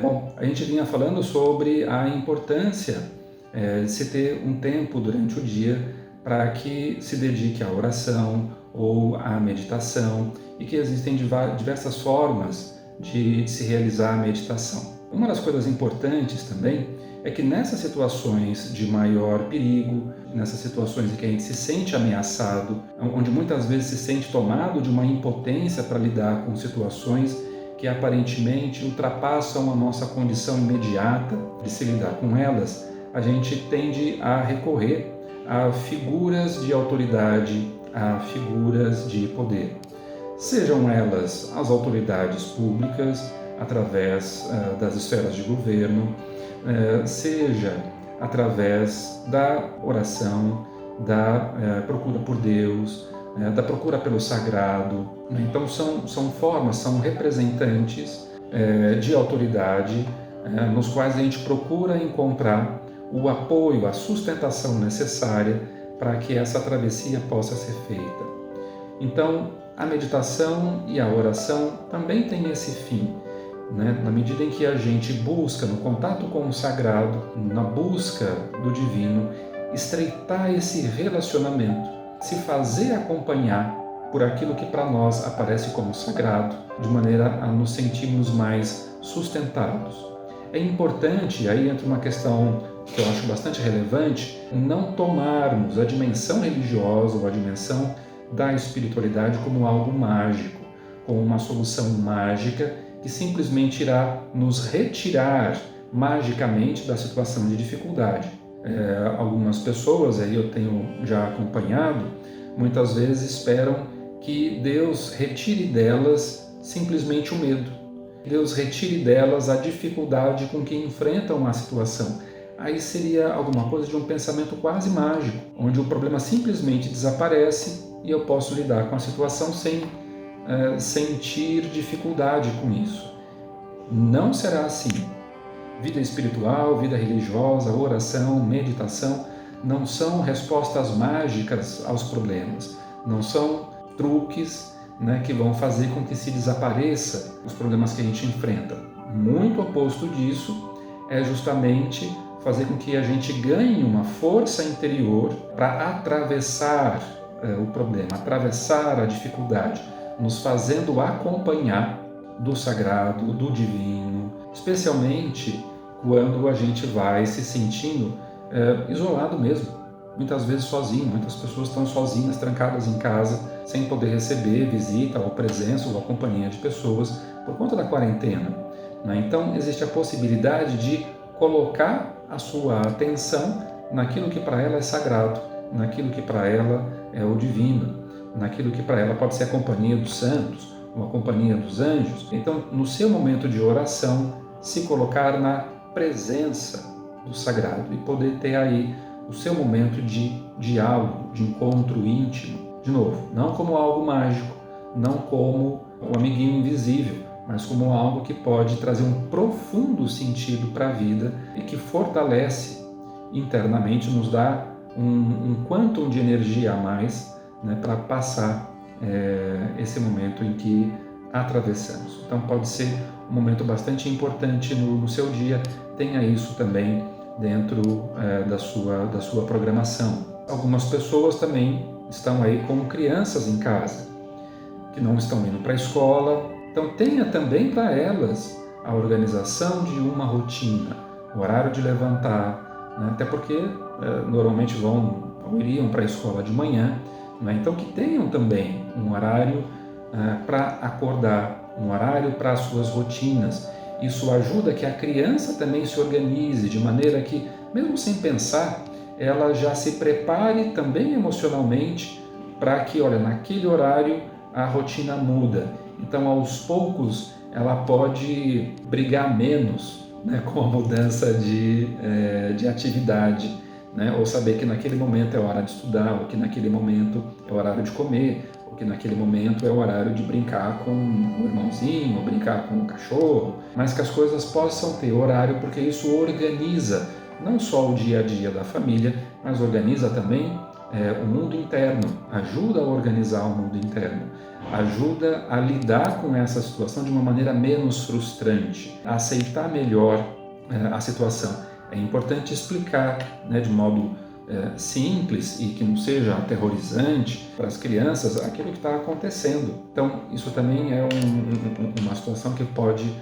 Bom, a gente vinha falando sobre a importância de se ter um tempo durante o dia para que se dedique à oração ou à meditação e que existem diversas formas de se realizar a meditação. Uma das coisas importantes também é que nessas situações de maior perigo, nessas situações em que a gente se sente ameaçado, onde muitas vezes se sente tomado de uma impotência para lidar com situações que aparentemente ultrapassam a nossa condição imediata de se lidar com elas, a gente tende a recorrer a figuras de autoridade, a figuras de poder. Sejam elas as autoridades públicas, através das esferas de governo, seja através da oração, da procura por Deus, da procura pelo sagrado. Então são formas, são representantes de autoridade nos quais a gente procura encontrar o apoio, a sustentação necessária para que essa travessia possa ser feita. Então, a meditação e a oração também têm esse fim, né? Na medida em que a gente busca, no contato com o sagrado, na busca do divino, estreitar esse relacionamento, se fazer acompanhar por aquilo que para nós aparece como sagrado, de maneira a nos sentirmos mais sustentados. É importante, aí entra uma questão que eu acho bastante relevante, não tomarmos a dimensão religiosa ou a dimensão da espiritualidade como algo mágico, como uma solução mágica que simplesmente irá nos retirar magicamente da situação de dificuldade. Algumas pessoas, aí eu tenho já acompanhado, muitas vezes esperam que Deus retire delas simplesmente o medo. Deus retire delas a dificuldade com que enfrentam a situação. Aí seria alguma coisa de um pensamento quase mágico, onde o problema simplesmente desaparece e eu posso lidar com a situação sem sentir dificuldade com isso. Não será assim. Vida espiritual, vida religiosa, oração, meditação não são respostas mágicas aos problemas, não são truques, né, que vão fazer com que se desapareça os problemas que a gente enfrenta. Muito oposto disso é justamente fazer com que a gente ganhe uma força interior para atravessar o problema, atravessar a dificuldade, nos fazendo acompanhar do sagrado, do divino, especialmente quando a gente vai se sentindo isolado mesmo. Muitas vezes sozinho, muitas pessoas estão sozinhas, trancadas em casa, sem poder receber visita ou presença ou a companhia de pessoas por conta da quarentena, né? Então existe a possibilidade de colocar a sua atenção naquilo que para ela é sagrado, naquilo que para ela é o divino, naquilo que para ela pode ser a companhia dos santos, ou a companhia dos anjos. Então, no seu momento de oração, se colocar na presença do sagrado e poder ter aí o seu momento de diálogo, de encontro íntimo. De novo, não como algo mágico, não como um amiguinho invisível, mas como algo que pode trazer um profundo sentido para a vida e que fortalece internamente, nos dá um quantum de energia a mais, né, para passar esse momento em que atravessamos. Então pode ser um momento bastante importante no seu dia, tenha isso também dentro da sua programação. Algumas pessoas também estão aí com crianças em casa, que não estão indo para a escola, então tenha também para elas a organização de uma rotina, o horário de levantar, né? Até porque normalmente iriam para a escola de manhã, né? Então que tenham também um horário para acordar, um horário para as suas rotinas. Isso ajuda que a criança também se organize de maneira que, mesmo sem pensar, ela já se prepare também emocionalmente para que, olha, naquele horário a rotina muda. Então, aos poucos, ela pode brigar menos, né, com a mudança de atividade, né? Ou saber que naquele momento é hora de estudar, ou que naquele momento é horário de comer, ou que naquele momento é o horário de brincar com o irmãozinho, ou brincar com o cachorro, mas que as coisas possam ter horário, porque isso organiza não só o dia a dia da família, mas organiza também o mundo interno, ajuda a organizar o mundo interno, ajuda a lidar com essa situação de uma maneira menos frustrante, a aceitar melhor a situação. É importante explicar, né, de modo simples e que não seja aterrorizante para as crianças aquilo que está acontecendo. Então, isso também é uma situação que pode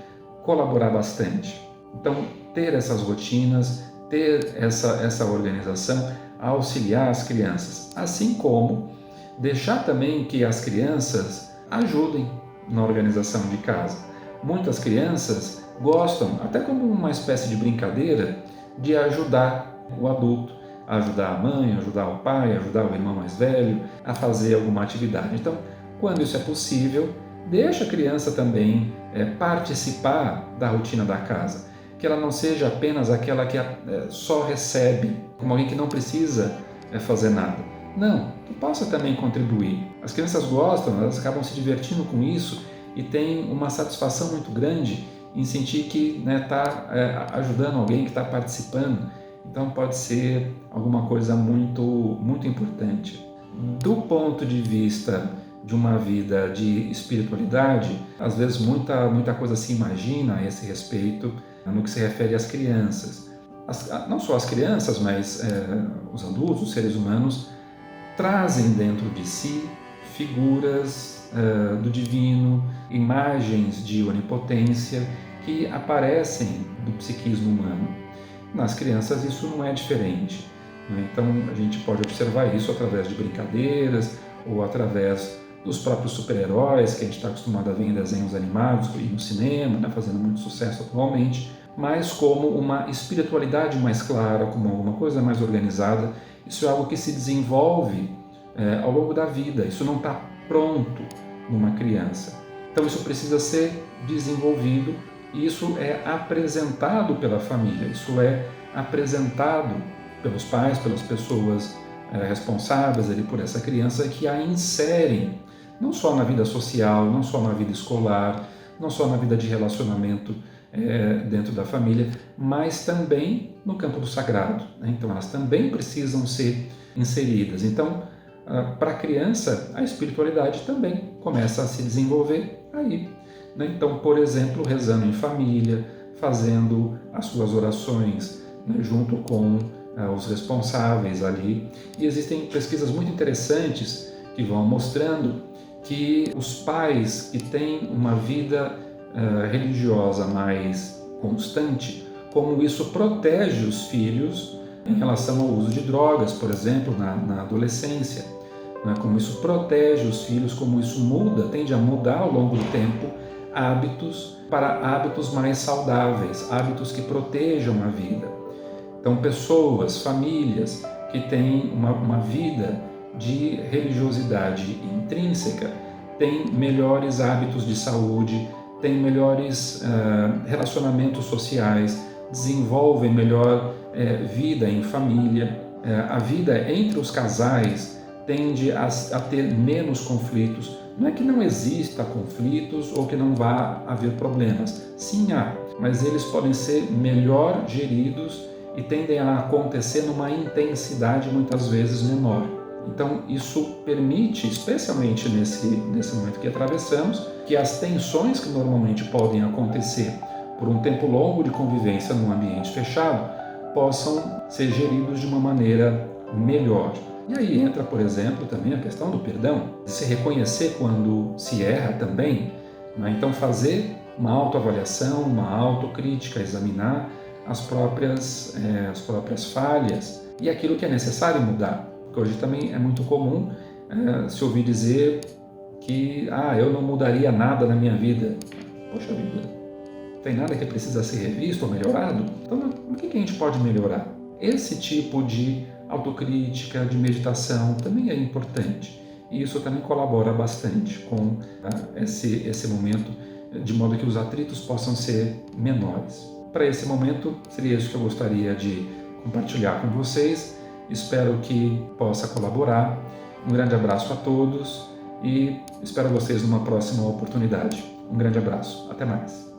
colaborar bastante. Então, ter essas rotinas, ter essa organização, auxiliar as crianças, assim como deixar também que as crianças ajudem na organização de casa. Muitas crianças gostam, até como uma espécie de brincadeira, de ajudar o adulto, ajudar a mãe, ajudar o pai, ajudar o irmão mais velho a fazer alguma atividade. Então, quando isso é possível, deixa a criança também participar da rotina da casa, que ela não seja apenas aquela que só recebe, como alguém que não precisa fazer nada. Não, que possa também contribuir. As crianças gostam, elas acabam se divertindo com isso e têm uma satisfação muito grande em sentir que está ajudando alguém, que está participando. Então pode ser alguma coisa muito, muito importante. Do ponto de vista de uma vida de espiritualidade, às vezes muita coisa se imagina a esse respeito no que se refere às crianças. Não só as crianças, mas os adultos, os seres humanos, trazem dentro de si figuras do divino, imagens de onipotência que aparecem do psiquismo humano. Nas crianças isso não é diferente, né? Então a gente pode observar isso através de brincadeiras ou através dos próprios super-heróis que a gente está acostumado a ver em desenhos animados e no cinema, né, fazendo muito sucesso atualmente, mas como uma espiritualidade mais clara, como alguma coisa mais organizada. Isso é algo que se desenvolve ao longo da vida, isso não está pronto numa criança. Então isso precisa ser desenvolvido e isso é apresentado pela família, isso é apresentado pelos pais, pelas pessoas responsáveis ali por essa criança que a inserem não só na vida social, não só na vida escolar, não só na vida de relacionamento dentro da família, mas também no campo do sagrado, né? Então elas também precisam ser inseridas. Então, para a criança, a espiritualidade também começa a se desenvolver aí, né? Então, por exemplo, rezando em família, fazendo as suas orações, né, junto com os responsáveis ali. E existem pesquisas muito interessantes que vão mostrando que os pais que têm uma vida religiosa mais constante, como isso protege os filhos em relação ao uso de drogas, por exemplo, na adolescência, né? Como isso protege os filhos, como isso tende a mudar ao longo do tempo hábitos para hábitos mais saudáveis, hábitos que protejam a vida. Então, pessoas, famílias que têm uma vida de religiosidade intrínseca têm melhores hábitos de saúde, têm melhores relacionamentos sociais, desenvolvem melhor vida em família. A vida entre os casais tende a ter menos conflitos. Não é que não exista conflitos ou que não vá haver problemas. Sim, há, mas eles podem ser melhor geridos e tendem a acontecer numa intensidade muitas vezes menor. Então, isso permite, especialmente nesse momento que atravessamos, que as tensões que normalmente podem acontecer por um tempo longo de convivência num ambiente fechado possam ser geridos de uma maneira melhor. E aí entra, por exemplo, também a questão do perdão, de se reconhecer quando se erra também, né? Então, fazer uma autoavaliação, uma autocrítica, examinar as próprias falhas e aquilo que é necessário mudar. Porque hoje também é muito comum se ouvir dizer que eu não mudaria nada na minha vida. Poxa vida, não tem nada que precisa ser revisto ou melhorado? Então, o que a gente pode melhorar? Esse tipo de autocrítica, de meditação também é importante. E isso também colabora bastante com esse momento, de modo que os atritos possam ser menores. Para esse momento, seria isso que eu gostaria de compartilhar com vocês. Espero que possa colaborar. Um grande abraço a todos e espero vocês numa próxima oportunidade. Um grande abraço. Até mais.